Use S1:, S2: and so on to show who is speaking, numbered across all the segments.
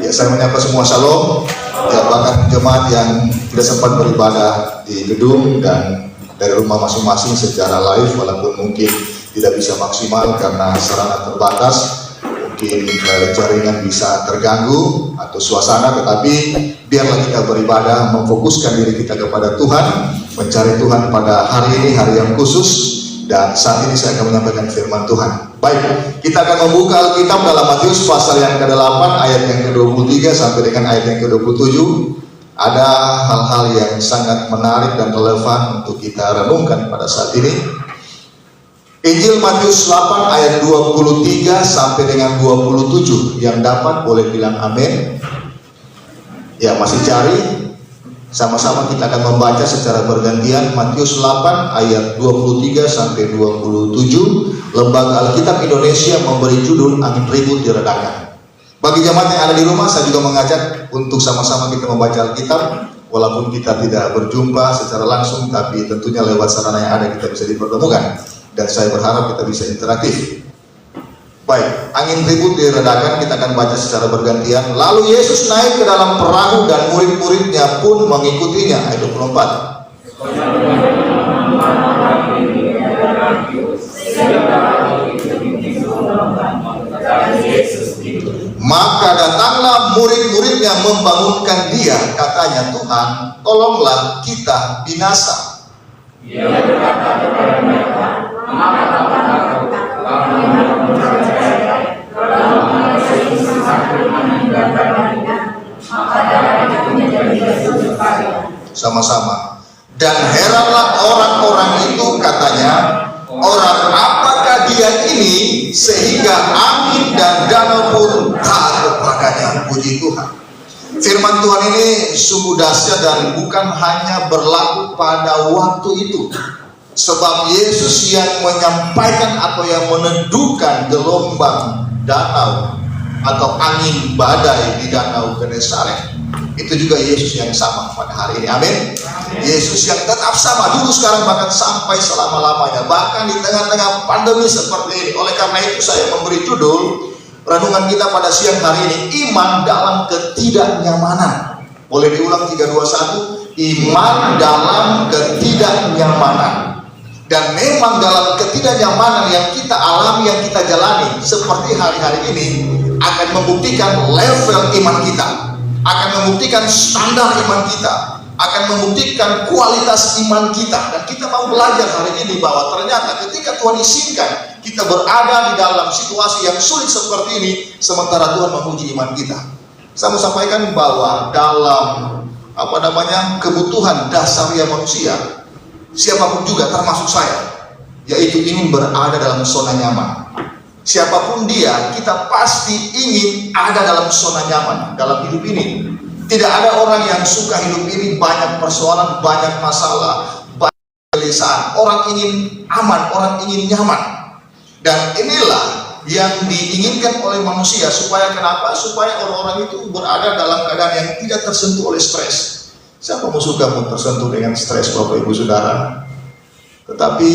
S1: Ya, saya menyapa semua shalom. Ya, bahkan jemaat yang tidak sempat beribadah di gedung dan dari rumah masing-masing secara live, walaupun mungkin tidak bisa maksimal karena sarana terbatas, mungkin jaringan bisa terganggu atau suasana, tetapi biarlah kita beribadah, memfokuskan diri kita kepada Tuhan, mencari Tuhan pada hari ini, hari yang khusus. Dan saat ini saya akan menyampaikan firman Tuhan. Baik, kita akan membuka Alkitab dalam Matius pasal yang ke-8 ayat yang ke-23 sampai dengan ayat yang ke-27. Ada hal-hal yang sangat menarik dan relevan untuk kita renungkan pada saat ini. Injil Matius 8 ayat 23 sampai dengan 27. Yang dapat boleh bilang amin. Ya, masih cari? Sama-sama kita akan membaca secara bergantian Matius 8 ayat 23 sampai 27. Lembaga Alkitab Indonesia memberi judul Angin Ribut Diredakan. Bagi jemaat yang ada di rumah, saya juga mengajak untuk sama-sama kita membaca Alkitab, walaupun kita tidak berjumpa secara langsung, tapi tentunya lewat sarana yang ada kita bisa dipertemukan, dan saya berharap kita bisa interaktif. Baik, angin ribut diredakan, kita akan baca secara bergantian. Lalu Yesus naik ke dalam perahu dan murid-muridnya pun mengikutinya. Ayat 24. Maka datanglah murid-muridnya membangunkan dia, katanya, Tuhan, tolonglah kita binasa. Dia berkata kepada mereka, sama-sama. Dan heranlah orang-orang itu, katanya, orang apakah dia ini sehingga angin dan danau pun taat kepadanya. Puji Tuhan. Firman Tuhan ini sungguh dahsyat dan bukan hanya berlaku pada waktu itu. Sebab Yesus yang menyampaikan atau yang meneduhkan gelombang danau atau angin badai di danau Genesaret, itu juga Yesus yang sama pada hari ini. Amin. Yesus yang tetap sama dulu, sekarang, bahkan sampai selama-lamanya, bahkan di tengah-tengah pandemi seperti ini. Oleh karena itu saya memberi judul renungan kita pada siang hari ini, iman dalam ketidaknyamanan. Boleh diulang 321, iman dalam ketidaknyamanan. Dan memang dalam ketidaknyamanan yang kita alami, yang kita jalani seperti hari-hari ini, akan membuktikan level iman kita, akan membuktikan standar iman kita, akan membuktikan kualitas iman kita. Dan kita mau belajar hari ini bahwa ternyata ketika Tuhan izinkan kita berada di dalam situasi yang sulit seperti ini, sementara Tuhan menguji iman kita. Saya mau sampaikan bahwa dalam kebutuhan dasariah manusia, siapapun juga termasuk saya, yaitu ingin berada dalam zona nyaman. Siapapun dia, kita pasti ingin ada dalam zona nyaman dalam hidup ini. Tidak ada orang yang suka hidup ini banyak persoalan, banyak masalah, banyak kegelisahan. Orang ingin aman, orang ingin nyaman. Dan inilah yang diinginkan oleh manusia. Supaya kenapa? Supaya orang-orang itu berada dalam keadaan yang tidak tersentuh oleh stres. Siapa mau suka tersentuh dengan stres, Bapak Ibu Saudara? Tetapi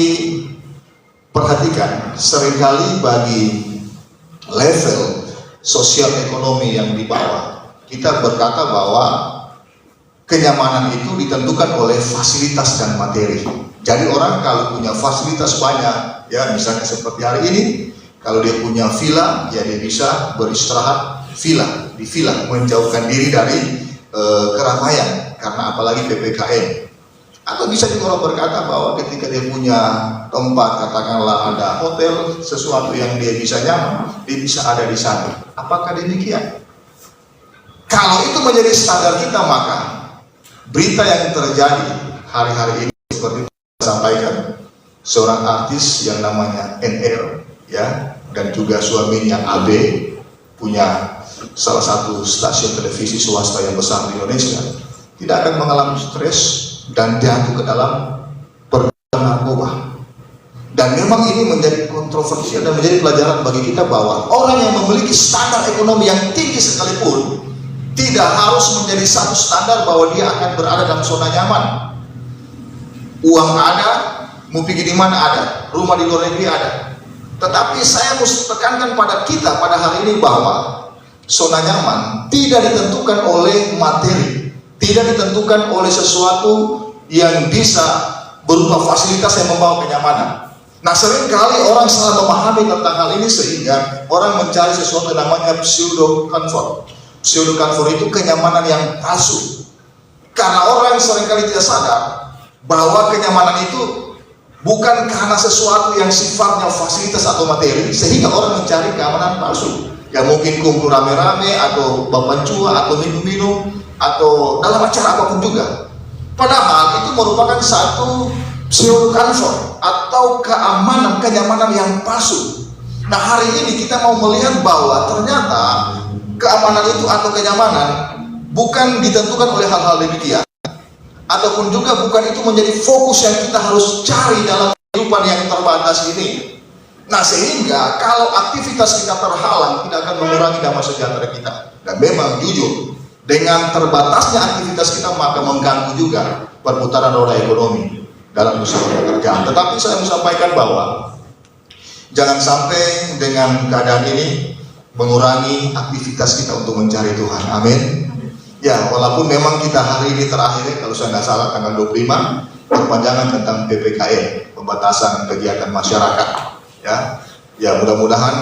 S1: perhatikan, seringkali bagi level sosial ekonomi yang di bawah, kita berkata bahwa kenyamanan itu ditentukan oleh fasilitas dan materi. Jadi orang kalau punya fasilitas banyak, ya misalnya seperti hari ini, kalau dia punya villa, ya dia bisa beristirahat di villa, menjauhkan diri dari keramaian, karena apalagi PPKM. Atau bisa juga orang berkata bahwa ketika dia punya tempat, katakanlah ada hotel, sesuatu yang dia bisa nyaman, dia bisa ada di sana. Apakah demikian? Kalau itu menjadi standar kita, maka berita yang terjadi hari-hari ini seperti yang sampaikan seorang artis yang namanya NL, ya, dan juga suaminya AB, punya salah satu stasiun televisi swasta yang besar di Indonesia, tidak akan mengalami stres dan jatuh ke dalam pergaulan narkoba. Dan memang ini menjadi kontroversial dan menjadi pelajaran bagi kita bahwa orang yang memiliki standar ekonomi yang tinggi sekalipun tidak harus menjadi satu standar bahwa dia akan berada dalam zona nyaman. Uang ada, mau pergi di mana ada, rumah di luar negeri ada. Tetapi saya mesti tekankan pada kita pada hari ini bahwa zona nyaman tidak ditentukan oleh materi, tidak ditentukan oleh sesuatu yang bisa berupa fasilitas yang membawa kenyamanan. Nah, seringkali orang salah memahami tentang hal ini sehingga orang mencari sesuatu yang namanya pseudo comfort. Pseudo comfort itu kenyamanan yang palsu. Karena orang seringkali tidak sadar bahwa kenyamanan itu bukan karena sesuatu yang sifatnya fasilitas atau materi, sehingga orang mencari keamanan palsu. Ya mungkin kumpul rame-rame, atau bapak cua, atau minum-minum, atau dalam acara apapun juga. Padahal itu merupakan satu pseudo comfort atau keamanan, kenyamanan yang palsu. Nah, hari ini kita mau melihat bahwa ternyata keamanan itu atau kenyamanan bukan ditentukan oleh hal-hal demikian, ataupun juga bukan itu menjadi fokus yang kita harus cari dalam kehidupan yang terbatas ini. Nah, sehingga kalau aktivitas kita terhalang tidak akan mengurangi damai sejahtera kita. Dan memang jujur, dengan terbatasnya aktivitas kita maka mengganggu juga perputaran roda ekonomi dalam usaha pekerjaan. Tetapi saya mau sampaikan bahwa jangan sampai dengan keadaan ini mengurangi aktivitas kita untuk mencari Tuhan. Amin. Ya, walaupun memang kita hari ini terakhir, kalau saya nggak salah tanggal 25, perpanjangan tentang PPKM, pembatasan kegiatan masyarakat. Ya, mudah-mudahan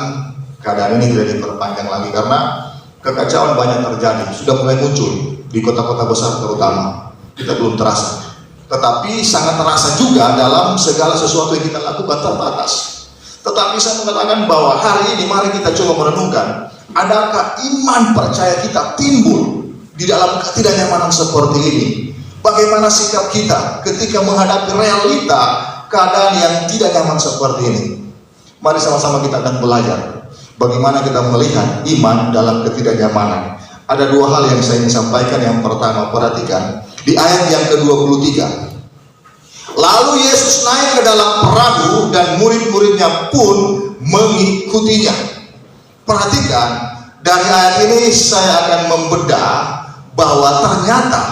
S1: keadaan ini tidak diperpanjang lagi karena kekacauan banyak terjadi, sudah mulai muncul di kota-kota besar terutama. Kita belum terasa, tetapi sangat terasa juga dalam segala sesuatu yang kita lakukan terbatas. Tetapi saya mengatakan bahwa hari ini mari kita coba merenungkan, adakah iman percaya kita timbul di dalam ketidaknyamanan seperti ini? Bagaimana sikap kita ketika menghadapi realita keadaan yang tidak nyaman seperti ini? Mari sama-sama kita akan belajar bagaimana kita melihat iman dalam ketidaknyamanan. Ada dua hal yang saya ingin sampaikan. Yang pertama, perhatikan di ayat yang ke-23. Lalu Yesus naik ke dalam perahu dan murid-muridnya pun mengikutinya. Perhatikan, dari ayat ini saya akan membedah bahwa ternyata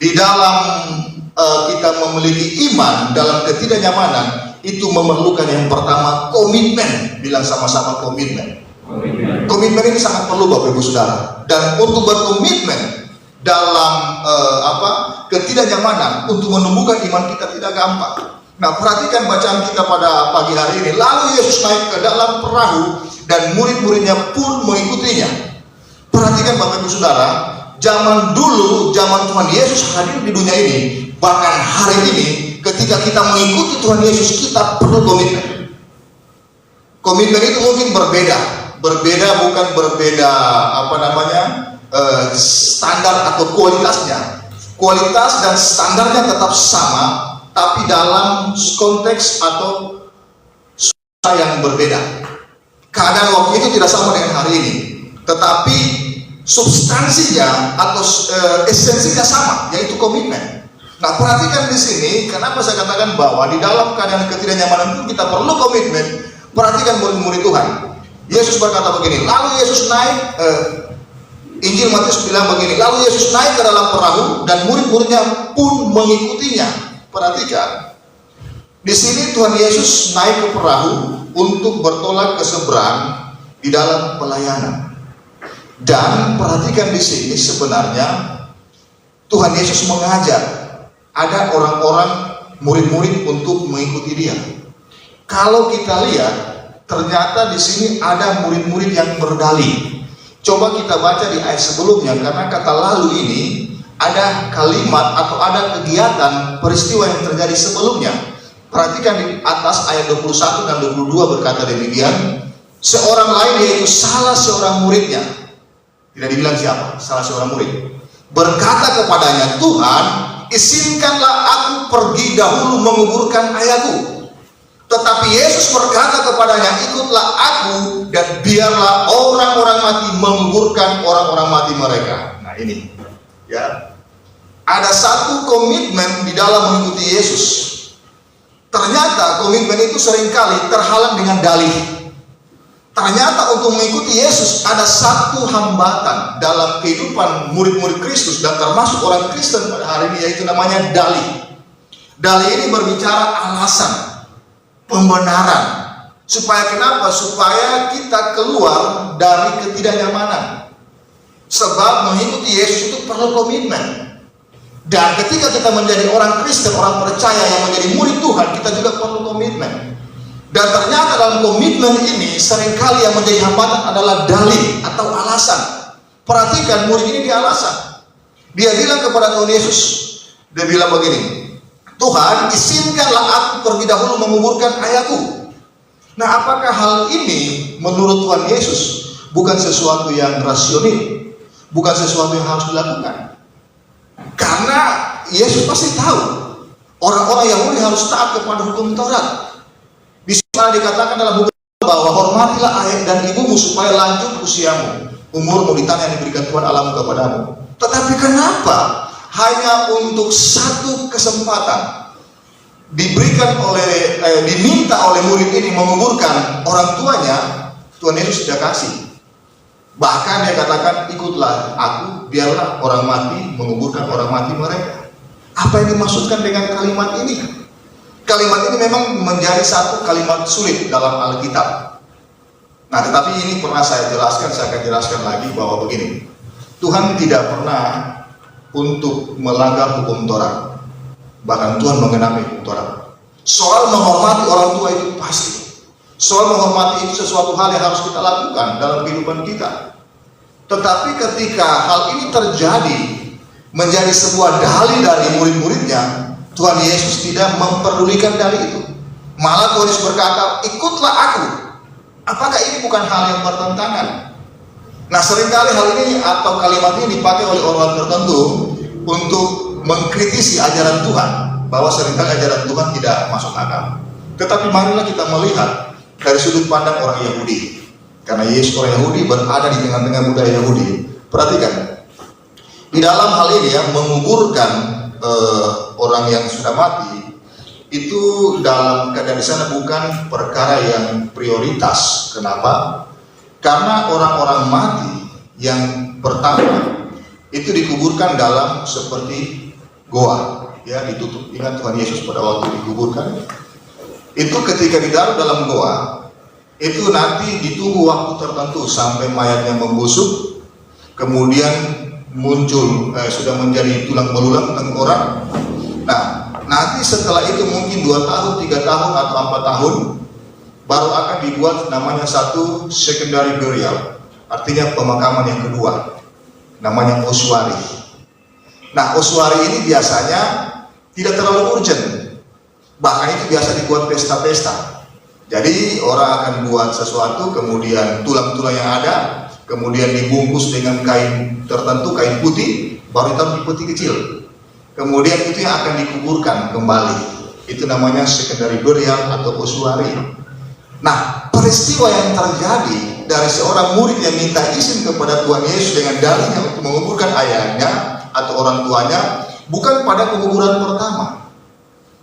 S1: di dalam kita memiliki iman dalam ketidaknyamanan itu memerlukan yang pertama komitmen. Bilang sama-sama komitmen. Komitmen ini sangat perlu Bapak Ibu Saudara. Dan untuk berkomitmen dalam ketidaknyamanan untuk menumbuhkan iman kita tidak gampang. Nah, perhatikan bacaan kita pada pagi hari ini. Lalu Yesus naik ke dalam perahu dan murid-muridnya pun mengikutinya. Perhatikan Bapak Ibu Saudara, zaman dulu, zaman Tuhan Yesus hadir di dunia ini, bahkan hari ini ketika kita mengikuti Tuhan Yesus, kita perlu komitmen. Komitmen itu mungkin berbeda bukan berbeda standar atau kualitasnya. Kualitas dan standarnya tetap sama, tapi dalam konteks atau yang berbeda. Keadaan waktu itu tidak sama dengan hari ini, tetapi substansinya atau esensinya sama, yaitu komitmen. Nah, perhatikan di sini, kenapa saya katakan bahwa di dalam keadaan ketidaknyamanan pun kita perlu komitmen. Perhatikan murid-murid Tuhan. Yesus berkata begini, lalu Yesus naik, Injil Matius bilang begini, lalu Yesus naik ke dalam perahu dan murid-muridnya pun mengikutinya. Perhatikan, di sini Tuhan Yesus naik ke perahu untuk bertolak ke seberang di dalam pelayanan. Dan perhatikan di sini sebenarnya Tuhan Yesus mengajak ada orang-orang murid-murid untuk mengikuti dia. Kalau kita lihat, ternyata di sini ada murid-murid yang berdalih. Coba kita baca di ayat sebelumnya, karena kata lalu ini ada kalimat atau ada kegiatan peristiwa yang terjadi sebelumnya. Perhatikan di atas ayat 21 dan 22 berkata demikian, seorang lain yaitu salah seorang muridnya, tidak dibilang siapa, salah seorang murid, berkata kepadanya, Tuhan, izinkanlah aku pergi dahulu menguburkan ayahku. Tetapi Yesus berkata kepadanya, ikutlah aku dan biarlah orang-orang mati menguburkan orang-orang mati mereka. Nah ini, ya, ada satu komitmen di dalam mengikuti Yesus. Ternyata komitmen itu seringkali terhalang dengan dalih. Ternyata untuk mengikuti Yesus ada satu hambatan dalam kehidupan murid-murid Kristus dan termasuk orang Kristen pada hari ini, yaitu namanya dalih. Dalih ini berbicara alasan, pembenaran. Supaya kenapa? Supaya kita keluar dari ketidaknyamanan. Sebab mengikuti Yesus itu perlu komitmen. Dan ketika kita menjadi orang Kristen, orang percaya yang menjadi murid Tuhan, kita juga perlu komitmen. Dan ternyata dalam komitmen ini seringkali yang menjadi hambatan adalah dalih atau alasan. Perhatikan, murid ini dia alasan. Dia bilang kepada Tuhan Yesus, dia bilang begini, Tuhan, izinkanlah aku pergi dahulu menguburkan ayahku. Nah, apakah hal ini menurut Tuhan Yesus bukan sesuatu yang rasional, bukan sesuatu yang harus dilakukan? Karena Yesus pasti tahu orang-orang Yahudi harus taat kepada hukum Taurat. Di sana dikatakan dalam hukum bahwa hormatilah ayah dan ibumu supaya lanjut usiamu, umurmu di tanah yang diberikan Tuhan Allahmu kepadamu. Tetapi kenapa hanya untuk satu kesempatan diminta oleh murid ini menguburkan orang tuanya, Tuhan Yesus tidak kasih. Bahkan dia katakan, ikutlah aku, biarlah orang mati menguburkan orang mati mereka. Apa yang dimaksudkan dengan kalimat ini? Kalimat ini memang menjadi satu kalimat sulit dalam Alkitab. Nah, tetapi ini pernah saya jelaskan, saya akan jelaskan lagi bahwa begini, Tuhan tidak pernah untuk melanggar hukum Taurat. Bahkan Tuhan mengenapi hukum Taurat. Soal menghormati orang tua itu pasti. Soal menghormati itu sesuatu hal yang harus kita lakukan dalam kehidupan kita. Tetapi ketika hal ini terjadi menjadi sebuah dalih dari murid-muridnya, Tuhan Yesus tidak memperdulikan dalih itu. Malah Tuhan Yesus berkata, ikutlah aku. Apakah ini bukan hal yang bertentangan? Nah, seringkali hal ini atau kalimat ini dipakai oleh orang tertentu untuk mengkritisi ajaran Tuhan, bahwa seringkali ajaran Tuhan tidak masuk akal. Tetapi marilah kita melihat dari sudut pandang orang Yahudi, karena Yesus orang Yahudi berada di tengah-tengah budaya Yahudi. Perhatikan, di dalam hal ini yang menguburkan orang yang sudah mati itu dalam keadaan di sana bukan perkara yang prioritas. Kenapa? Karena orang-orang mati yang pertama itu dikuburkan dalam seperti goa, ya, ditutup. Ingat Tuhan Yesus pada waktu dikuburkan, itu ketika ditaruh dalam goa, itu nanti ditunggu waktu tertentu sampai mayatnya membusuk, kemudian muncul sudah menjadi tulang belulang tengkorak. Nah, nanti setelah itu mungkin 2 tahun, 3 tahun atau 4 tahun baru akan dibuat namanya satu secondary burial, artinya pemakaman yang kedua, namanya ossuary. Nah, ossuary ini biasanya tidak terlalu urgent, bahkan itu biasa dibuat pesta-pesta. Jadi orang akan buat sesuatu, kemudian tulang-tulang yang ada kemudian dibungkus dengan kain tertentu, kain putih, baru ditaruh di peti kecil, kemudian itu yang akan dikuburkan kembali. Itu namanya secondary burial atau ossuary. Nah, peristiwa yang terjadi dari seorang murid yang minta izin kepada Tuhan Yesus dengan dalihnya untuk menguburkan ayahnya atau orang tuanya bukan pada penguburan pertama.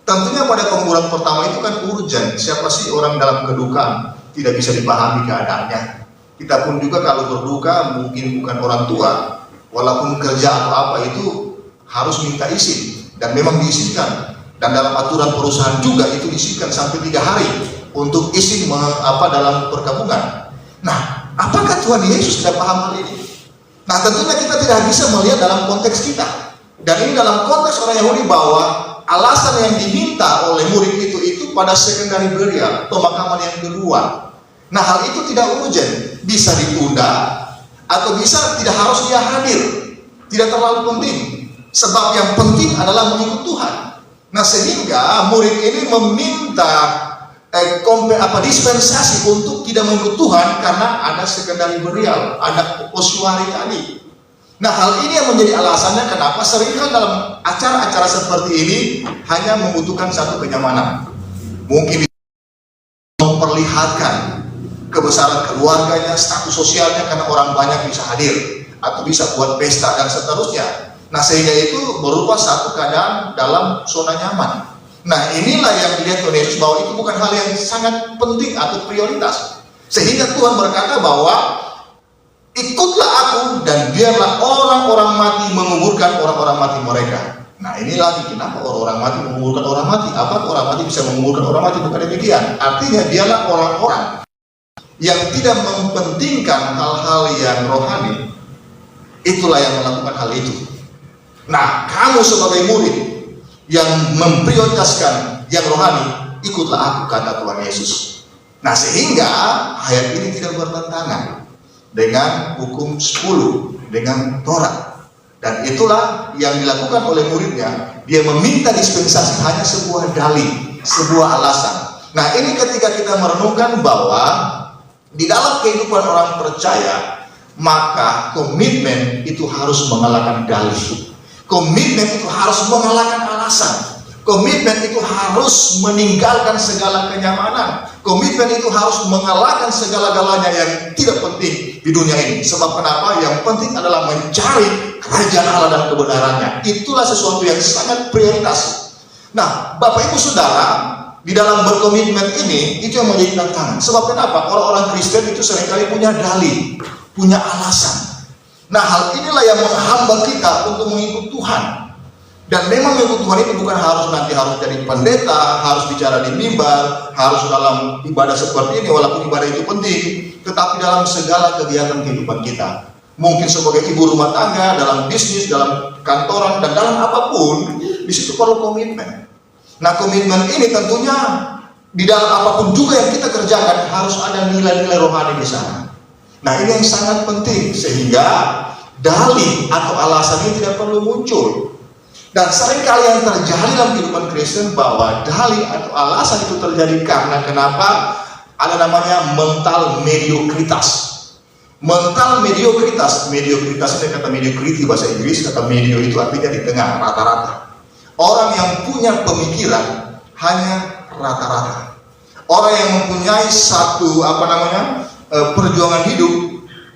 S1: Tentunya pada penguburan pertama itu kan urgent. Siapa sih orang dalam kedukaan tidak bisa dipahami keadaannya? Kita pun juga kalau berduka mungkin bukan orang tua, walaupun kerja atau apa itu harus minta izin, dan memang diizinkan. Dan dalam aturan perusahaan juga itu diizinkan sampai 3 hari untuk izin dalam perkabungan. Nah, apakah Tuhan Yesus tidak paham hal ini? Nah, tentunya kita tidak bisa melihat dalam konteks kita. Dan ini dalam konteks orang Yahudi bahwa alasan yang diminta oleh murid itu pada secondary burial, pemakaman yang kedua. Nah, hal itu tidak urgent, bisa ditunda atau bisa tidak harus dia hadir, tidak terlalu penting. Sebab yang penting adalah mengikut Tuhan. Nah, sehingga murid ini meminta dispensasi untuk tidak mengikut Tuhan karena ada secondary burial, ada ossuary tadi. Nah, hal ini yang menjadi alasannya kenapa seringkali dalam acara-acara seperti ini hanya membutuhkan satu kenyamanan. Mungkin memperlihatkan kebesaran keluarganya, status sosialnya, karena orang banyak bisa hadir atau bisa buat pesta dan seterusnya. Nah, sehingga itu berupa satu keadaan dalam zona nyaman. Nah, inilah yang dilihat Tuhan Yesus bahwa itu bukan hal yang sangat penting atau prioritas. Sehingga Tuhan berkata bahwa ikutlah aku dan biarlah orang-orang mati menguburkan orang-orang mati mereka. Nah, ini lagi kenapa orang-orang mati menguburkan orang mati? Apakah orang mati bisa menguburkan orang mati? Bukan demikian. Artinya biarlah orang-orang yang tidak mempentingkan hal-hal yang rohani itulah yang melakukan hal itu. Nah, kamu sebagai murid yang memprioritaskan yang rohani, ikutlah aku, kata Tuhan Yesus. Nah, sehingga ayat ini tidak bertentangan dengan hukum 10, dengan Taurat. Dan itulah yang dilakukan oleh muridnya. Dia meminta dispensasi hanya sebuah dalih, sebuah alasan. Nah, ini ketika kita merenungkan bahwa di dalam kehidupan orang percaya, maka komitmen itu harus mengalahkan dalih. Komitmen itu harus mengalahkan alasan. Komitmen itu harus meninggalkan segala kenyamanan. Komitmen itu harus mengalahkan segala-galanya yang tidak penting di dunia ini. Sebab kenapa? Yang penting adalah mencari kerajaan Allah dan kebenarannya. Itulah sesuatu yang sangat prioritas. Nah, Bapak Ibu Saudara, di dalam berkomitmen ini, itu yang menjadi tantangan. Sebab kenapa? Orang-orang Kristen itu seringkali punya dalih, punya alasan. Nah, hal inilah yang menghambat kita untuk mengikut Tuhan. Dan memang mengikut Tuhan itu bukan harus jadi pendeta, harus bicara di mimbar, harus dalam ibadah seperti ini, walaupun ibadah itu penting, tetapi dalam segala kegiatan kehidupan kita. Mungkin sebagai ibu rumah tangga, dalam bisnis, dalam kantoran, dan dalam apapun, di situ perlu komitmen. Nah, komitmen ini tentunya di dalam apapun juga yang kita kerjakan harus ada nilai-nilai rohani di sana. Nah, ini yang sangat penting sehingga dalih atau alasan ini tidak perlu muncul. Dan seringkali yang terjadi dalam kehidupan Kristen bahwa dalih atau alasan itu terjadi karena kenapa? Ada namanya mental mediokritas. Mental mediokritas. Mediokritas itu kata mediocrity bahasa Inggris, kata medio itu artinya di tengah, rata-rata. Orang yang punya pemikiran hanya rata-rata. Orang yang mempunyai satu perjuangan hidup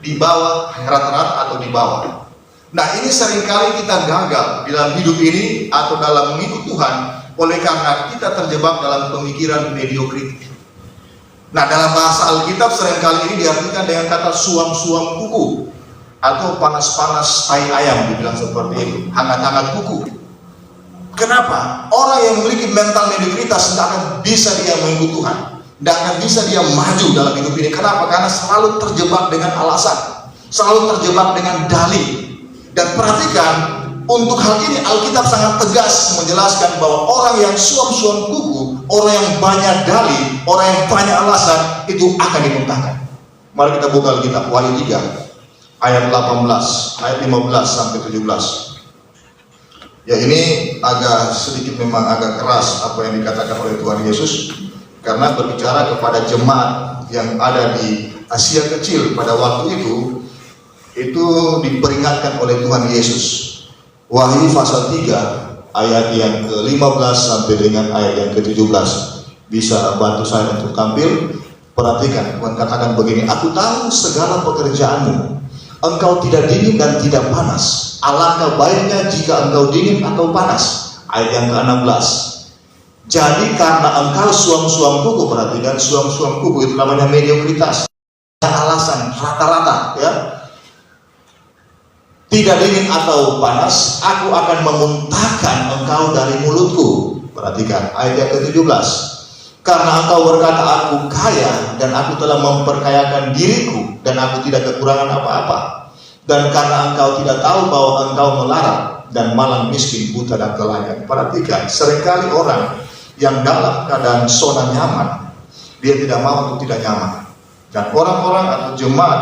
S1: di bawah rata-rata atau di bawah. Nah, ini seringkali kita gagal dalam hidup ini atau dalam mengikut Tuhan oleh karena kita terjebak dalam pemikiran mediocrity. Nah, dalam bahasa Alkitab seringkali ini diartikan dengan kata suam-suam kuku atau panas-panas tai ayam, dibilang seperti itu, hangat-hangat kuku. Kenapa? Orang yang memiliki mental mediokritas tidak akan bisa dia mengikut Tuhan, tidak akan bisa dia maju dalam hidup ini. Kenapa? Karena selalu terjebak dengan alasan, selalu terjebak dengan dalih. Dan perhatikan, untuk hal ini Alkitab sangat tegas menjelaskan bahwa orang yang suam-suam kuku, orang yang banyak dalih, orang yang banyak alasan, itu akan dimuntahkan. Mari kita buka Alkitab, Wahyu 3 ayat 18, ayat 15 sampai 17. Ya, ini memang agak keras apa yang dikatakan oleh Tuhan Yesus, karena berbicara kepada jemaat yang ada di Asia Kecil pada waktu itu diperingatkan oleh Tuhan Yesus. Wahyu pasal 3 ayat yang ke-15 sampai dengan ayat yang ke-17. Bisa bantu saya untuk tampil. Perhatikan, Tuhan katakan begini, aku tahu segala pekerjaanmu. Engkau tidak dingin dan tidak panas. Alangkah baiknya jika engkau dingin atau panas. Ayat yang ke-16. Jadi karena engkau suam-suam kuku, perhatikan, suam-suam kuku itu namanya mediokritas. Alasan rata-rata, ya. Tidak dingin atau panas, aku akan memuntahkan engkau dari mulutku. Perhatikan ayat yang ke-17. Karena engkau berkata aku kaya dan aku telah memperkayakan diriku dan aku tidak kekurangan apa-apa. Dan karena engkau tidak tahu bahwa engkau melarat dan malang miskin, buta dan telanjang. Perhatikan, seringkali orang yang dalam keadaan zona nyaman, dia tidak mau untuk tidak nyaman. Dan orang-orang atau jemaat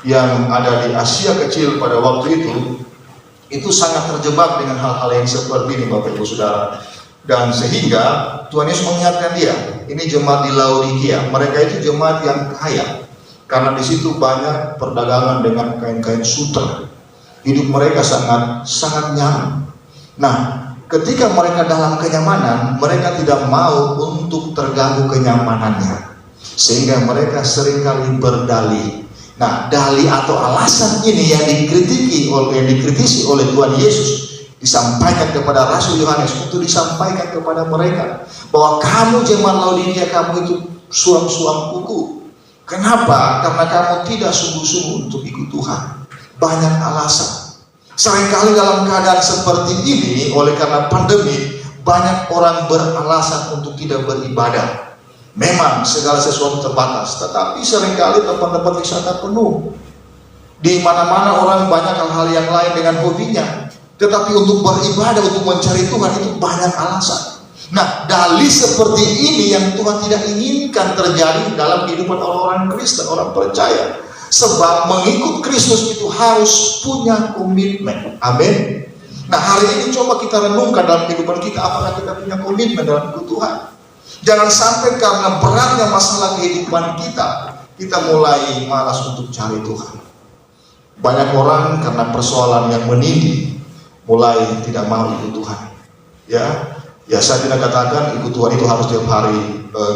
S1: yang ada di Asia Kecil pada waktu itu sangat terjebak dengan hal-hal yang seperti ini, Bapak Ibu Saudara. Dan sehingga Tuhan Yesus mengingatkan dia, ini jemaat di Laodikia, mereka itu jemaat yang kaya, karena di situ banyak perdagangan dengan kain-kain sutra. Hidup mereka sangat nyaman. Nah, ketika mereka dalam kenyamanan, mereka tidak mau untuk terganggu kenyamanannya, sehingga mereka seringkali berdalih. Nah, dalih atau alasan ini yang dikritisi oleh Tuhan Yesus, disampaikan kepada Rasul Yohanes, untuk disampaikan kepada mereka bahwa kamu jemaat Laodikia, kamu itu suam-suam kuku. Kenapa? Karena kamu tidak sungguh-sungguh untuk ikut Tuhan. Banyak alasan. Seringkali dalam keadaan seperti ini, oleh karena pandemi, banyak orang beralasan untuk tidak beribadah. Memang segala sesuatu terbatas, tetapi seringkali tempat-tempat wisata penuh. Di mana-mana orang banyak hal-hal yang lain dengan hobinya, tetapi untuk beribadah, untuk mencari Tuhan itu banyak alasan. Nah, dalih seperti ini yang Tuhan tidak inginkan terjadi dalam kehidupan orang-orang Kristen, orang percaya. Sebab mengikut Kristus itu harus punya komitmen. Amin. Nah, hari ini coba kita renungkan dalam kehidupan kita, apakah kita punya komitmen dalam ikut Tuhan. Jangan sampai karena beratnya masalah kehidupan kita mulai malas untuk cari Tuhan. Banyak orang karena persoalan yang menindih mulai tidak mau ikut Tuhan. Ya, saya tidak katakan ikut Tuhan itu harus tiap hari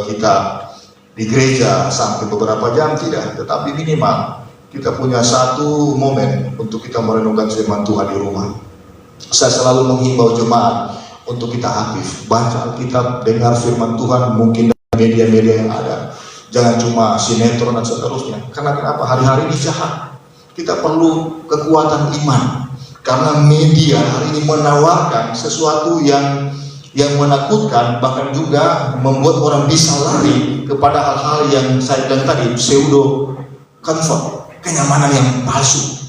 S1: kita di gereja sampai beberapa jam, tidak. Tetapi minimal kita punya satu momen untuk kita merenungkan firman Tuhan di rumah. Saya selalu menghimbau jemaat untuk kita aktif, baca Alkitab, dengar firman Tuhan, mungkin dari media-media yang ada. Jangan cuma sinetron dan seterusnya. Karena kenapa? Hari-hari ini jahat. Kita perlu kekuatan iman. Karena media hari ini menawarkan sesuatu yang menakutkan, bahkan juga membuat orang bisa lari kepada hal-hal yang saya bilang tadi, pseudo comfort, kenyamanan yang palsu.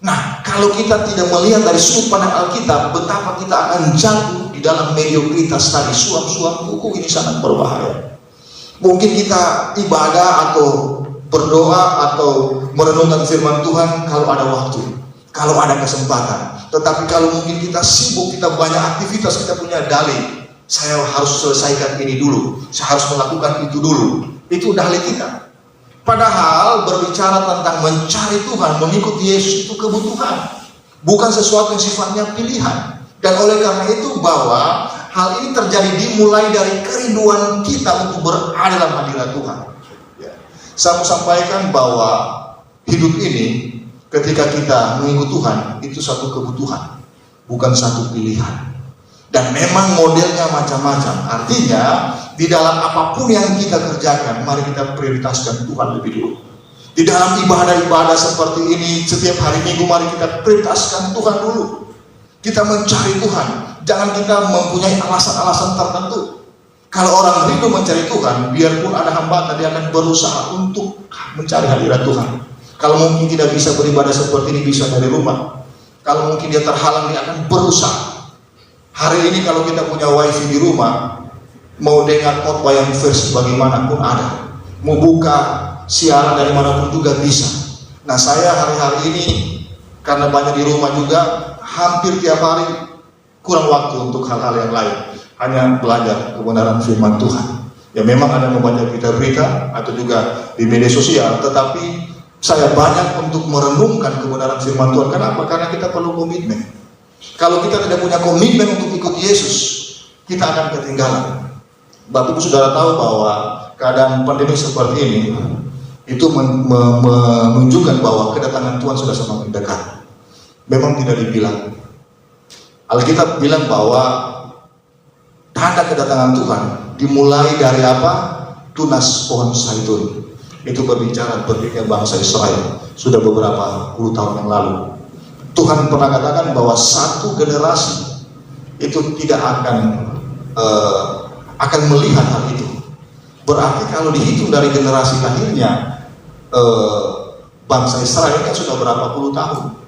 S1: Nah, kalau kita tidak melihat dari sudut pandang Alkitab, betapa kita akan jatuh di dalam mediokritas tadi, suap-suap buku ini sangat berbahaya. Mungkin kita ibadah atau berdoa atau merenungkan firman Tuhan kalau ada waktu, kalau ada kesempatan. Tetapi kalau mungkin kita sibuk, kita banyak aktivitas, kita punya dalih, saya harus selesaikan ini dulu, saya harus melakukan itu dulu. Itu dalih kita. Padahal berbicara tentang mencari Tuhan, mengikuti Yesus itu kebutuhan, bukan sesuatu yang sifatnya pilihan. Dan oleh karena itu bahwa hal ini terjadi dimulai dari kerinduan kita untuk berada dalam hadirat Tuhan. Saya mau sampaikan bahwa hidup ini ketika kita mengikut Tuhan itu satu kebutuhan, bukan satu pilihan. Dan memang modelnya macam-macam. Artinya di dalam apapun yang kita kerjakan, mari kita prioritaskan Tuhan lebih dulu. Di dalam ibadah-ibadah seperti ini, setiap hari Minggu mari kita prioritaskan Tuhan dulu. Kita mencari Tuhan. Jangan kita mempunyai alasan-alasan tertentu. Kalau orang rindu mencari Tuhan, biarpun ada hambatan, dia akan berusaha untuk mencari hadirat Tuhan. Kalau mungkin tidak bisa beribadah seperti ini, bisa dari rumah. Kalau mungkin dia terhalang, dia akan berusaha. Hari ini kalau kita punya wifi di rumah, mau dengar khotbah yang versi bagaimanapun ada, mau buka siaran dari manapun juga bisa. Nah, saya hari-hari ini karena banyak di rumah juga, hampir tiap hari kurang waktu untuk hal-hal yang lain, hanya belajar kebenaran firman Tuhan. Ya memang ada membaca berita-berita atau juga di media sosial, tetapi saya banyak untuk merenungkan kebenaran firman Tuhan. Kenapa? Karena kita perlu komitmen. Kalau kita tidak punya komitmen untuk ikut Yesus, kita akan ketinggalan. Bapak Ibu Saudara tahu bahwa keadaan pandemi seperti ini itu menunjukkan bahwa kedatangan Tuhan sudah semakin dekat. Memang tidak dibilang. Alkitab bilang bahwa tanda kedatangan Tuhan dimulai dari apa? Tunas pohon zaitun. Itu berbicara berdirinya bangsa Israel sudah beberapa puluh tahun yang lalu. Tuhan pernah katakan bahwa satu generasi itu tidak akan melihat hal itu. Berarti kalau dihitung dari generasi lahirnya bangsa Israel kan sudah berapa puluh tahun.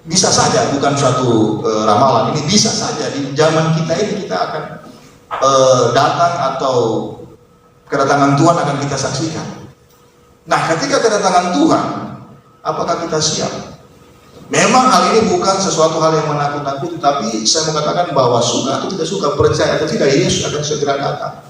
S1: Bisa saja, bukan suatu ramalan, ini bisa saja di zaman kita ini kita akan datang atau kedatangan Tuhan akan kita saksikan. Nah, ketika kedatangan Tuhan, apakah kita siap? Memang hal ini bukan sesuatu hal yang menakut-nakuti, tapi saya mengatakan bahwa suka atau tidak suka, percaya atau tidak, Yesus akan segera datang.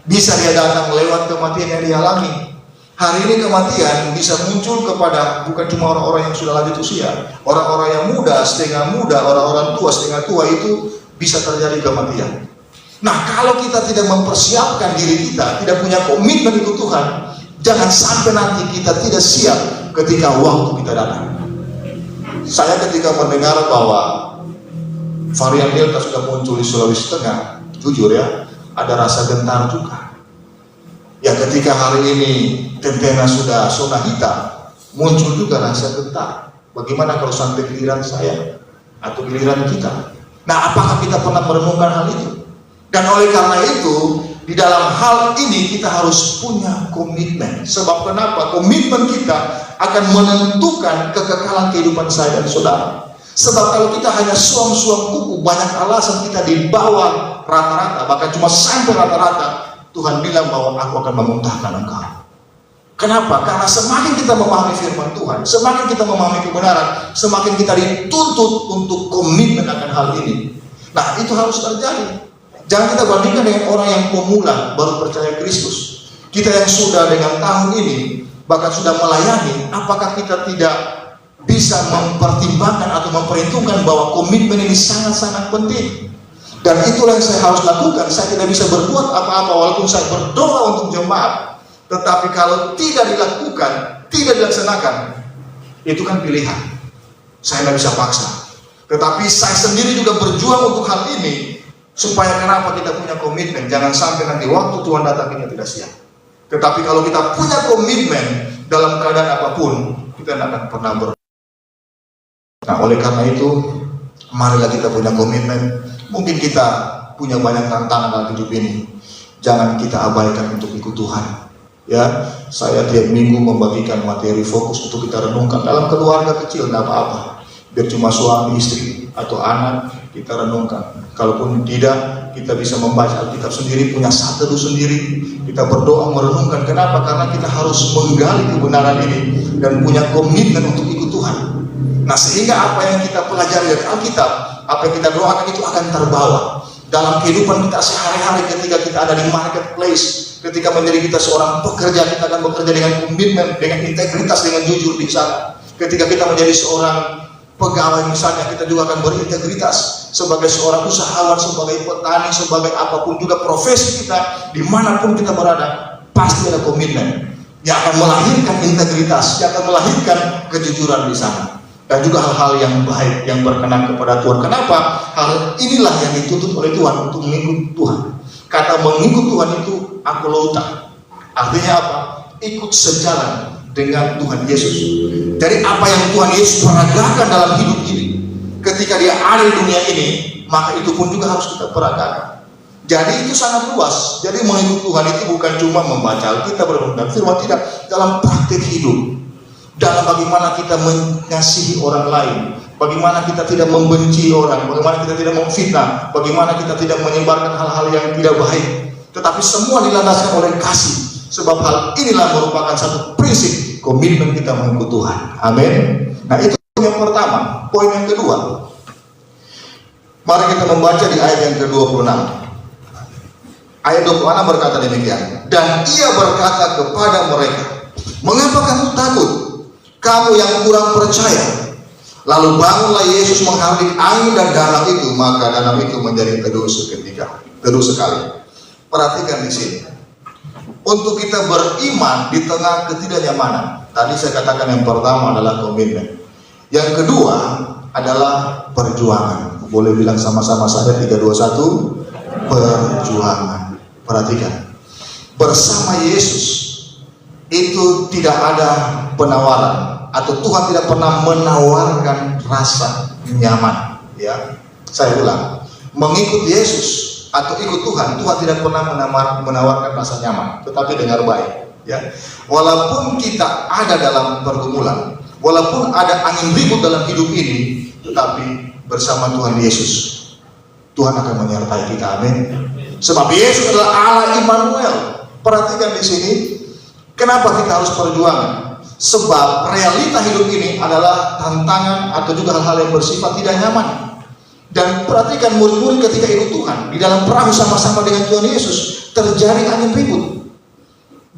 S1: Bisa dia datang lewat kematian yang dialami. Hari ini kematian bisa muncul kepada bukan cuma orang-orang yang sudah lanjut usia, orang-orang yang muda, setengah muda, orang-orang tua, setengah tua, itu bisa terjadi kematian. Nah, kalau kita tidak mempersiapkan diri kita, tidak punya komitmen ikut Tuhan, jangan sampai nanti kita tidak siap ketika waktu kita datang. Saya ketika mendengar bahwa varian Delta sudah muncul di Sulawesi Tengah, jujur ya, ada rasa gentar juga. Ya, ketika hari ini Tentena sudah zona hitam, muncul juga rasa gentar. Bagaimana kalau sampai giliran saya atau giliran kita? Nah, apakah kita pernah merenungkan hal itu? Dan oleh karena itu, di dalam hal ini kita harus punya komitmen. Sebab kenapa? Komitmen kita akan menentukan kekekalan kehidupan saya dan saudara. Sebab kalau kita hanya suam-suam kuku, banyak alasan kita di bawah rata-rata, bahkan cuma sampai rata-rata, Tuhan bilang bahwa aku akan memuntahkan engkau. Kenapa? Karena semakin kita memahami firman Tuhan, semakin kita memahami kebenaran, semakin kita dituntut untuk komitmen akan hal ini. Nah, itu harus terjadi. Jangan kita bandingkan dengan orang yang pemula baru percaya Kristus. Kita yang sudah dengan tahun ini, bahkan sudah melayani, apakah kita tidak bisa mempertimbangkan atau memperhitungkan bahwa komitmen ini sangat-sangat penting? Dan itulah yang saya harus lakukan. Saya tidak bisa berbuat apa-apa walaupun saya berdoa untuk jemaat. Tetapi kalau tidak dilakukan, tidak dilaksanakan, itu kan pilihan. Saya tidak bisa paksa. Tetapi saya sendiri juga berjuang untuk hal ini, supaya kenapa kita punya komitmen. Jangan sampai nanti waktu Tuhan datang kita tidak siap. Tetapi kalau kita punya komitmen dalam keadaan apapun, kita tidak akan pernah Nah, oleh karena itu, marilah kita punya komitmen. Mungkin kita punya banyak tantangan dalam hidup ini. Jangan kita abaikan untuk ikut Tuhan. Ya, saya tiap minggu membagikan materi fokus untuk kita renungkan dalam keluarga kecil, tidak apa-apa. Biar cuma suami, istri, atau anak kita renungkan. Kalaupun tidak, kita bisa membaca Alkitab sendiri, punya satu sendiri. Kita berdoa merenungkan. Kenapa? Karena kita harus menggali kebenaran ini dan punya komitmen untuk ikut Tuhan. Nah, sehingga apa yang kita pelajari dari Alkitab, apa yang kita doakan itu akan terbawa dalam kehidupan kita sehari-hari. Ketika kita ada di marketplace, ketika menjadi kita seorang pekerja, kita akan bekerja dengan komitmen, dengan integritas, dengan jujur di sana. Ketika kita menjadi seorang pegawai misalnya, kita juga akan berintegritas. Sebagai seorang usahawan, sebagai petani, sebagai apapun juga profesi kita, dimanapun kita berada, pasti ada komitmen yang akan melahirkan integritas, yang akan melahirkan kejujuran di sana. Dan juga hal-hal yang baik, yang berkenan kepada Tuhan. Kenapa? Hal inilah yang dituntut oleh Tuhan untuk mengikut Tuhan. Kata mengikut Tuhan itu akolauta. Artinya apa? Ikut sejalan dengan Tuhan Yesus. Jadi apa yang Tuhan Yesus peragakan dalam hidup ini, ketika dia ada di dunia ini, maka itu pun juga harus kita peragakan. Jadi itu sangat luas. Jadi mengikut Tuhan itu bukan cuma membaca Alkitab, berenung firman, tidak, dalam praktik hidup. Dalam bagaimana kita mengasihi orang lain, bagaimana kita tidak membenci orang, bagaimana kita tidak memfitnah, bagaimana kita tidak menyebarkan hal-hal yang tidak baik, tetapi semua dilandaskan oleh kasih. Sebab hal inilah merupakan satu prinsip komitmen kita mengikut Tuhan. Amin. Nah, itu yang pertama. Poin yang kedua, mari kita membaca di ayat yang ke-26. Ayat 26 berkata demikian, dan ia berkata kepada mereka, mengapa kamu takut, kamu yang kurang percaya? Lalu bangunlah Yesus menghardik angin dan danau itu, maka danau itu menjadi teduh seketika, teduh sekali. Perhatikan di sini. Untuk kita beriman di tengah ketidaknyamanan, tadi saya katakan yang pertama adalah komitmen. Yang kedua adalah perjuangan. Boleh bilang sama-sama saya, 3, 2, 1, perjuangan. Perhatikan. Bersama Yesus itu tidak ada penawaran, atau Tuhan tidak pernah menawarkan rasa nyaman. Ya, saya ulang, mengikut Yesus atau ikut Tuhan, Tuhan tidak pernah menawarkan rasa nyaman. Tetapi dengar baik, ya, walaupun kita ada dalam pergumulan, walaupun ada angin ribut dalam hidup ini, tetapi bersama Tuhan Yesus, Tuhan akan menyertai kita. Amin. Sebab Yesus adalah Allah Immanuel. Perhatikan di sini. Kenapa kita harus perjuangan? Sebab realita hidup ini adalah tantangan atau juga hal-hal yang bersifat tidak nyaman. Dan perhatikan murid-murid ketika ikut Tuhan, di dalam perahu sama-sama dengan Tuhan Yesus, terjadi angin ribut.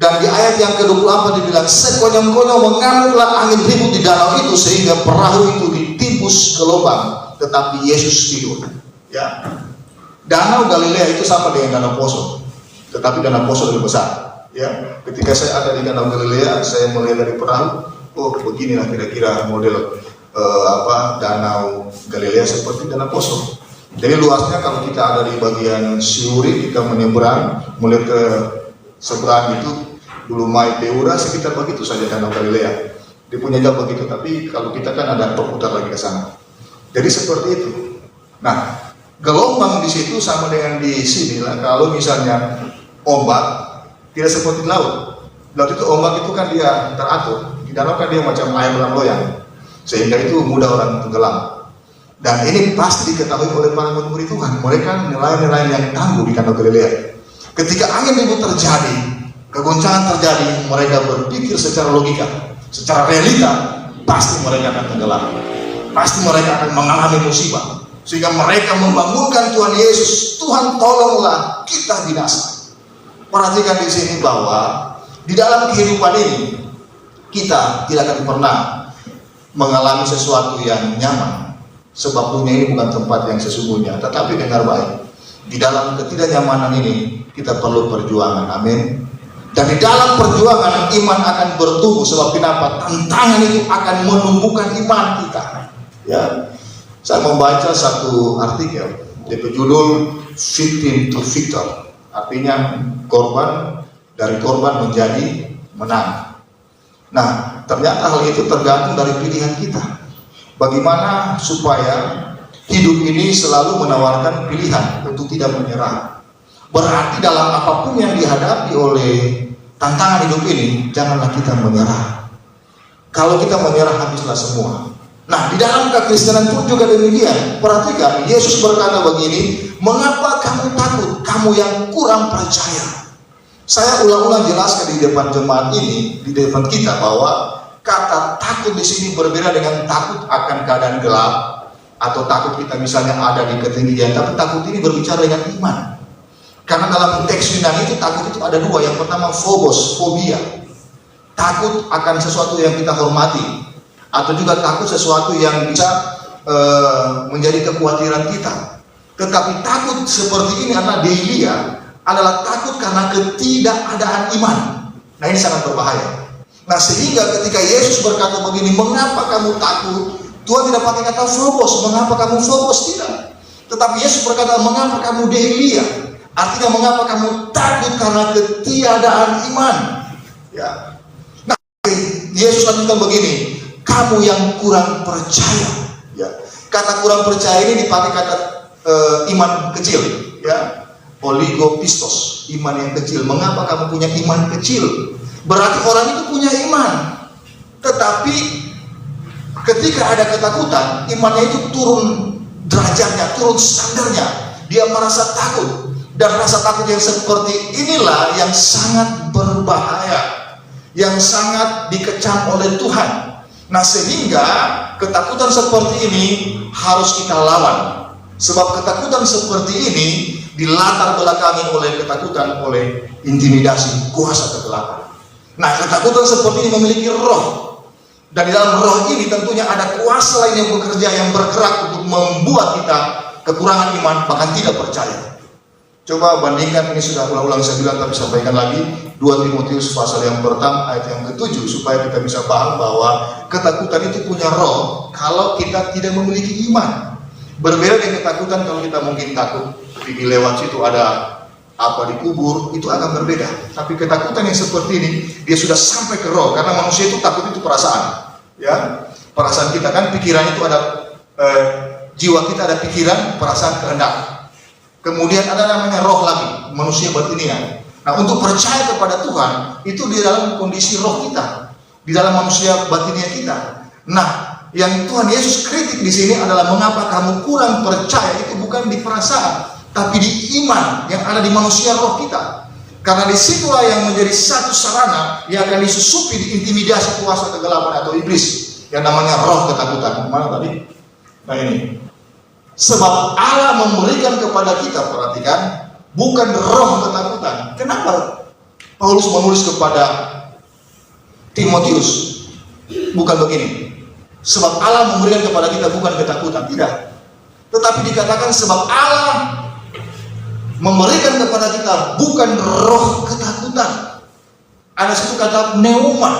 S1: Dan di ayat yang ke-24 dibilang, sekonyong-konyong mengamuklah angin ribut di danau itu, sehingga perahu itu ditimbus ke lubang, tetapi Yesus tidur. Ya, Danau Galilea itu sama dengan Danau Poso, tetapi Danau Poso lebih besar. Ya, ketika saya ada di Danau Galilea, saya melihat dari perahu, oh beginilah kira-kira model Danau Galilea seperti Danau Poso. Jadi luasnya kalau kita ada di bagian Siuri, kita menyeberang melihat ke seberang itu dulu Mai Peura, sekitar begitu saja Danau Galilea. Dia punya jauh begitu, tapi kalau kita kan ada perputar lagi ke sana. Jadi seperti itu. Nah, gelombang di situ sama dengan di sini lah. Kalau misalnya ombak tidak seperti laut. Laut itu ombak itu kan dia teratur, di danau kan dia macam air melayang, sehingga itu mudah orang tenggelam. Dan ini pasti diketahui oleh para murid Tuhan. Mereka nelayan-nelayan yang tangguh di Danau Galilea. Ketika angin ribut terjadi, kegoncangan terjadi, mereka berpikir secara logika, secara realita, pasti mereka akan tenggelam. Pasti mereka akan mengalami musibah. Sehingga mereka membangunkan Tuhan Yesus, Tuhan tolonglah kita binasa. Perhatikan di sini bahwa di dalam kehidupan ini kita tidak akan pernah mengalami sesuatu yang nyaman. Sebab dunia ini bukan tempat yang sesungguhnya. Tetapi dengar baik, di dalam ketidaknyamanan ini kita perlu perjuangan. Amin. Dan di dalam perjuangan iman akan bertumbuh. Sebab kenapa? Tantangan itu akan menumbuhkan iman kita. Ya, saya membaca satu artikel, dia berjudul Victim to Victor. Artinya korban, dari korban menjadi menang. Nah, ternyata hal itu tergantung dari pilihan kita. Bagaimana supaya hidup ini selalu menawarkan pilihan untuk tidak menyerah. Berarti dalam apapun yang dihadapi oleh tantangan hidup ini, janganlah kita menyerah. Kalau kita menyerah, habislah semua. Nah, di dalam kekristenan pun juga demikian. Perhatikan, Yesus berkata begini, mengapa kamu takut, kamu yang kurang percaya? Saya ulang-ulang jelaskan di depan jemaat ini, di depan kita, bahwa kata takut di sini berbeda dengan takut akan keadaan gelap atau takut kita misalnya ada di ketinggian. Tapi takut ini berbicara dengan iman. Karena dalam teks Yunani itu takut itu ada dua. Yang pertama phobos, fobia. Takut akan sesuatu yang kita hormati, atau juga takut sesuatu yang bisa menjadi kekhawatiran kita. Tetapi takut seperti ini adalah deilia, adalah takut karena ketidakadaan iman. Nah, ini sangat berbahaya. Nah, sehingga ketika Yesus berkata begini, mengapa kamu takut? Tuhan tidak pakai kata phobos, mengapa kamu phobos? Tidak. Tetapi Yesus berkata, mengapa kamu deilia? Artinya mengapa kamu takut karena ketiadaan iman? Ya. Nah, Yesus lanjutkan begini, kamu yang kurang percaya. Ya. Kata kurang percaya ini dipakai kata iman kecil. Ya. Oligopistos, iman yang kecil. Mengapa kamu punya iman kecil? Berarti orang itu punya iman, tetapi ketika ada ketakutan, imannya itu turun derajatnya, turun standarnya. Dia merasa takut, dan rasa takut yang seperti inilah yang sangat berbahaya, yang sangat dikecam oleh Tuhan. Nah, sehingga ketakutan seperti ini harus kita lawan. Sebab ketakutan seperti ini dilatar belakangi oleh ketakutan, oleh intimidasi, kuasa kegelapan. Nah, ketakutan seperti ini memiliki roh. Dan di dalam roh ini tentunya ada kuasa lain yang bekerja, yang bergerak untuk membuat kita kekurangan iman, bahkan tidak percaya. Coba bandingkan, ini sudah ulang-ulang saya bilang, tapi sampaikan lagi 2 Timotius pasal yang pertama ayat yang ke-7, supaya kita bisa paham bahwa ketakutan itu punya roh kalau kita tidak memiliki iman. Berbeda dengan ketakutan kalau kita mungkin takut pergi lewat situ ada apa dikubur, itu akan berbeda. Tapi ketakutan yang seperti ini, dia sudah sampai ke roh, karena manusia itu takut itu perasaan. Ya, perasaan kita kan, pikiran itu ada, jiwa kita ada pikiran, perasaan, kehendak. Kemudian ada namanya roh lagi, manusia batiniah. Nah, untuk percaya kepada Tuhan, itu di dalam kondisi roh kita, di dalam manusia batiniah kita. Nah, yang Tuhan Yesus kritik di sini adalah mengapa kamu kurang percaya, itu bukan di perasaan, tapi di iman yang ada di manusia roh kita. Karena disitulah yang menjadi satu sarana yang akan disusupi diintimidasi kuasa kegelapan atau iblis, yang namanya roh ketakutan. Mana tadi? Nah, ini. Sebab Allah memberikan kepada kita, perhatikan, bukan roh ketakutan. Kenapa Paulus menulis kepada Timotius? Bukan begini. Sebab Allah memberikan kepada kita bukan ketakutan, tidak. Tetapi dikatakan sebab Allah memberikan kepada kita bukan roh ketakutan. Ada satu kata pneuma,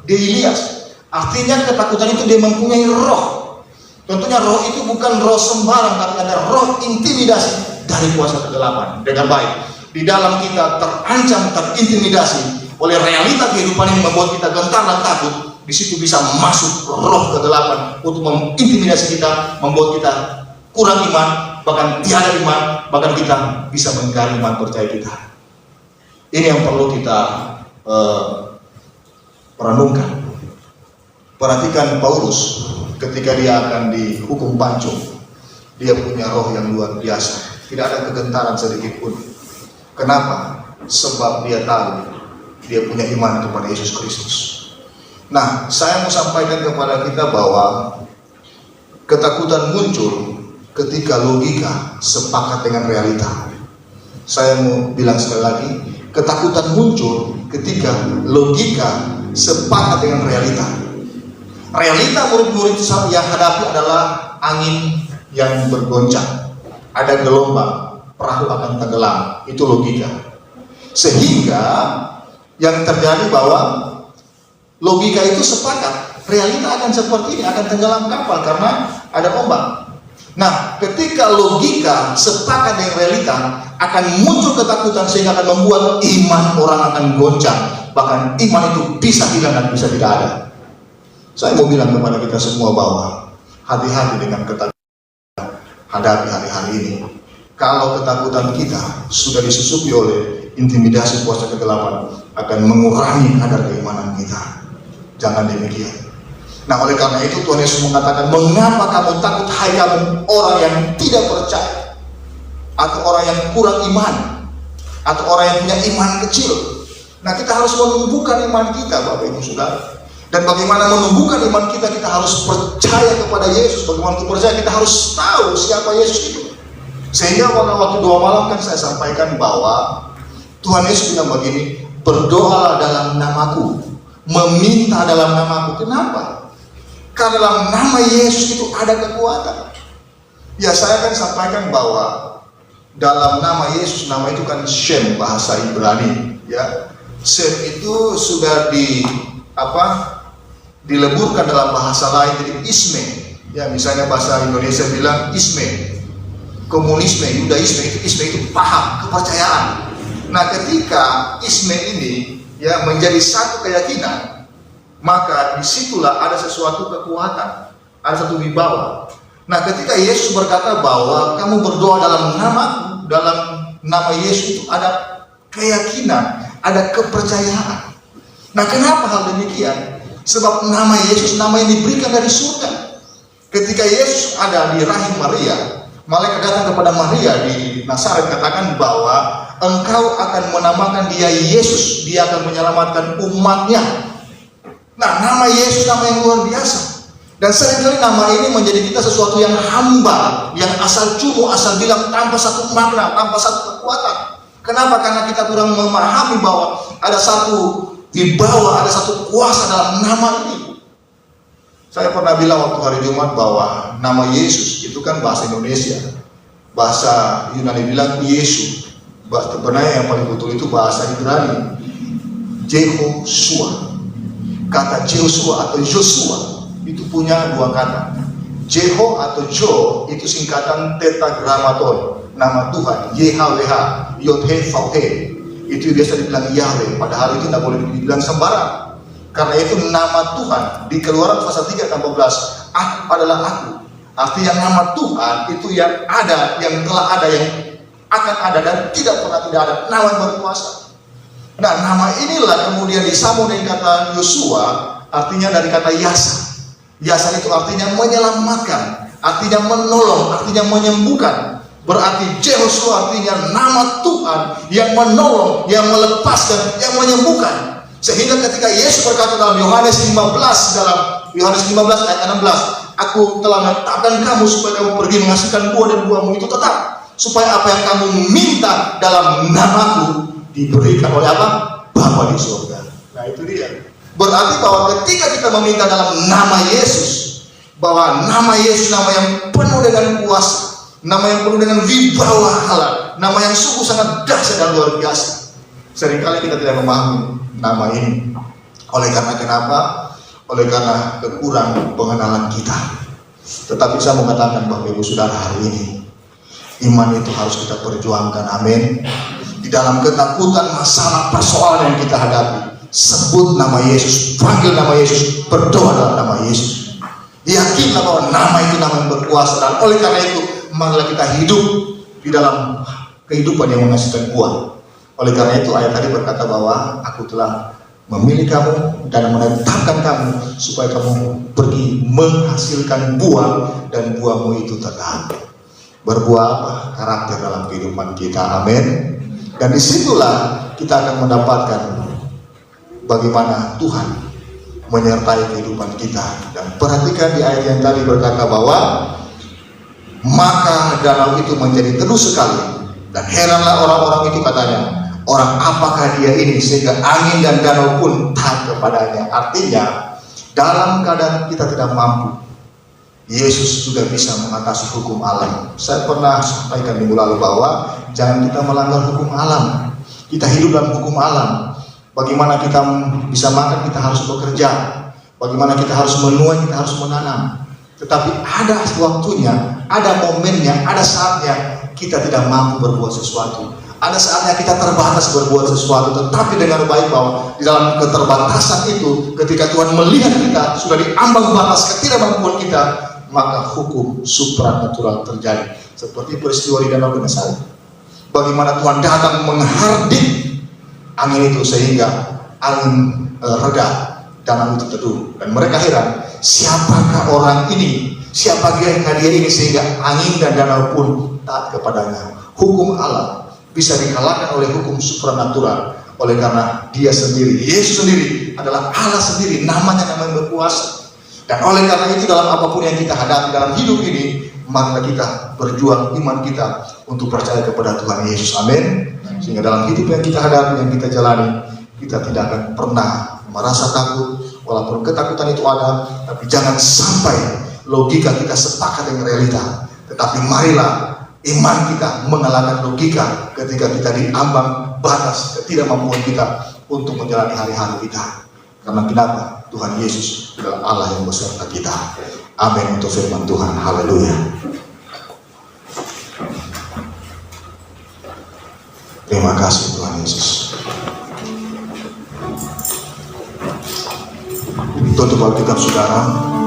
S1: deilias. Artinya ketakutan itu dia mempunyai roh. Tentunya roh itu bukan roh sembarang, tapi ada roh intimidasi dari kuasa kegelapan. Dengan baik, di dalam kita terancam, terintimidasi oleh realita kehidupan ini, membuat kita gentar dan takut. Di situ bisa masuk roh kegelapan untuk mengintimidasi kita, membuat kita kurang iman, bahkan tiada iman, bahkan kita bisa mengingkari iman percaya kita. Ini yang perlu kita renungkan. Perhatikan Paulus ketika dia akan dihukum pancung. Dia punya roh yang luar biasa. Tidak ada kegentaran sedikit pun. Kenapa? Sebab dia tahu dia punya iman kepada Yesus Kristus. Nah, saya mau sampaikan kepada kita bahwa ketakutan muncul ketika logika sepakat dengan realita. Saya mau bilang sekali lagi, ketakutan muncul ketika logika sepakat dengan realita. Realita murid-murid yang hadapi adalah angin yang bergoncang, ada gelombang, perahu akan tenggelam, itu logika. Sehingga yang terjadi bahwa logika itu sepakat, realita akan seperti ini, akan tenggelam kapal karena ada ombak. Nah, ketika logika sepakat dengan realita, akan muncul ketakutan sehingga akan membuat iman orang akan goncang. Bahkan iman itu bisa hilang dan bisa tidak ada. Saya mau bilang kepada kita semua bahwa hati-hati dengan ketakutan hadapi hari-hari ini. Kalau ketakutan kita sudah disusupi oleh intimidasi kuasa kegelapan, akan mengurangi kadar keimanan kita. Jangan demikian. Nah, oleh karena itu Tuhan Yesus mengatakan, mengapa kamu takut, hai kamu orang yang tidak percaya, atau orang yang kurang iman, atau orang yang punya iman kecil. Nah, kita harus menumbuhkan iman kita, Bapak Ibu Saudara. Dan bagaimana menumbuhkan iman kita, kita harus percaya kepada Yesus. Bagaimana untuk percaya, kita harus tahu siapa Yesus itu. Sehingga pada waktu doa malam kan saya sampaikan bahwa Tuhan Yesus bilang begini, berdoalah dalam namaku, meminta dalam namaku. Kenapa? Karena dalam nama Yesus itu ada kekuatan. Ya, saya kan sampaikan bahwa dalam nama Yesus, nama itu kan Shem, bahasa Ibrani. Ya, Shem itu sudah dileburkan dalam bahasa lain jadi Isme. Ya, misalnya bahasa Indonesia bilang Isme, komunisme, Yudaisme, Isme itu paham, kepercayaan. Nah, ketika Isme ini ya menjadi satu keyakinan, maka disitulah ada sesuatu kekuatan, ada satu wibawa. Nah, ketika Yesus berkata bahwa kamu berdoa dalam namaku, dalam nama Yesus itu ada keyakinan, ada kepercayaan. Nah, kenapa hal demikian? Sebab nama Yesus, nama yang diberikan dari surga. Ketika Yesus ada di rahim Maria, malaikat datang kepada Maria di Nazaret katakan bahwa engkau akan menamakan dia Yesus, dia akan menyelamatkan umatnya. Nah, nama Yesus nama yang luar biasa. Dan seringkali nama ini menjadi kita sesuatu yang hamba, yang asal cumu, asal bilang tanpa satu makna, tanpa satu kekuatan. Kenapa? Karena kita kurang memahami bahwa ada satu wibawa, ada satu kuasa dalam nama ini. Saya pernah bilang waktu hari Jumat bahwa nama Yesus itu kan bahasa Indonesia, bahasa Yunani bilang Yesus. Sebenarnya yang paling betul itu bahasa Ibrani, Jehoshua. Kata Jehoshua atau Joshua itu punya dua kata. Jeho atau Jo itu singkatan tetragrammaton, nama Tuhan, YHWH, Yod-He-Vav-He. Itu biasa dibilang Yahweh, padahal itu tidak boleh dibilang sembarang. Karena itu nama Tuhan di Keluaran pasal 3 ayat 14, aku adalah aku. Artinya nama Tuhan itu yang ada, yang telah ada, yang akan ada dan tidak pernah tidak ada, nama yang berkuasa. Nah, nama inilah kemudian disambung dengan kata Yosua, artinya dari kata Yasa. Yasa itu artinya menyelamatkan, artinya menolong, artinya menyembuhkan. Berarti Jehoshua artinya nama Tuhan yang menolong, yang melepaskan, yang menyembuhkan. Sehingga ketika Yesus berkata dalam Yohanes 15 ayat 16, aku telah menetapkan kamu supaya kamu pergi menghasilkan buah dan buahmu itu tetap, supaya apa yang kamu minta dalam namaku diberikan oleh apa? Bapa di surga. Nah, itu dia. Berarti bahwa ketika kita meminta dalam nama Yesus, bahwa nama Yesus nama yang penuh dengan kuasa, nama yang penuh dengan wibawa Allah, nama yang sungguh sangat dahsyat dan luar biasa. Seringkali kita tidak memahami nama ini. Oleh karena kenapa? Oleh karena kekurangan pengenalan kita. Tetapi saya mau katakan Bapak Ibu Saudara, hari ini iman itu harus kita perjuangkan. Amin. Di dalam ketakutan, masalah, persoalan yang kita hadapi, sebut nama Yesus, panggil nama Yesus, berdoa dalam nama Yesus. Yakinlah bahwa nama itu nama yang berkuasa. Dan oleh karena itu, marilah kita hidup di dalam kehidupan yang menghasilkan buah. Oleh karena itu ayat tadi berkata bahwa aku telah memilih kamu dan menetapkan kamu supaya kamu pergi menghasilkan buah, dan buahmu itu tetap. Berbuah apa? Karakter dalam kehidupan kita. Amin. Dan disitulah kita akan mendapatkan bagaimana Tuhan menyertai kehidupan kita. Dan perhatikan di ayat yang tadi berkata bahwa maka danau itu menjadi teduh sekali, dan heranlah orang-orang itu, katanya, orang apakah dia ini sehingga angin dan danau pun taat kepadanya. Artinya dalam keadaan kita tidak mampu, Yesus juga bisa mengatasi hukum alam. Saya pernah sampaikan minggu lalu bahwa jangan kita melanggar hukum alam. Kita hidup dalam hukum alam. Bagaimana kita bisa makan, kita harus bekerja. Bagaimana kita harus menuai, kita harus menanam. Tetapi ada waktunya, ada momennya, ada saatnya kita tidak mampu berbuat sesuatu. Ada saatnya kita terbatas berbuat sesuatu, tetapi dengan baik bahwa di dalam keterbatasan itu, ketika Tuhan melihat kita sudah diambang batas ketidakmampuan kita, maka hukum supranatural terjadi. Seperti peristiwa di Danau Genesaret. Bagaimana Tuhan datang menghardik angin itu sehingga angin reda, danau itu teduh. Dan mereka heran, siapakah orang ini? Siapakah dia ini sehingga angin dan danau pun taat kepadanya? Hukum alam bisa dikalahkan oleh hukum supranatural. Oleh karena dia sendiri, Yesus sendiri adalah Allah sendiri, namanya berkuasa. Dan oleh karena itu dalam apapun yang kita hadapi dalam hidup ini, maka kita berjuang iman kita untuk percaya kepada Tuhan Yesus. Amin. Sehingga dalam hidup yang kita hadapi, yang kita jalani, kita tidak akan pernah merasa takut. Walaupun ketakutan itu ada, tapi jangan sampai logika kita sepakat dengan realita. Tetapi marilah iman kita mengalahkan logika ketika kita diambang batas ketidakmampuan kita untuk menjalani hari-hari kita. Karena kenapa? Tuhan Yesus adalah Allah yang beserta kita. Amin untuk firman Tuhan. Haleluya. Terima kasih Tuhan Yesus. Tutup Alkitab saudara.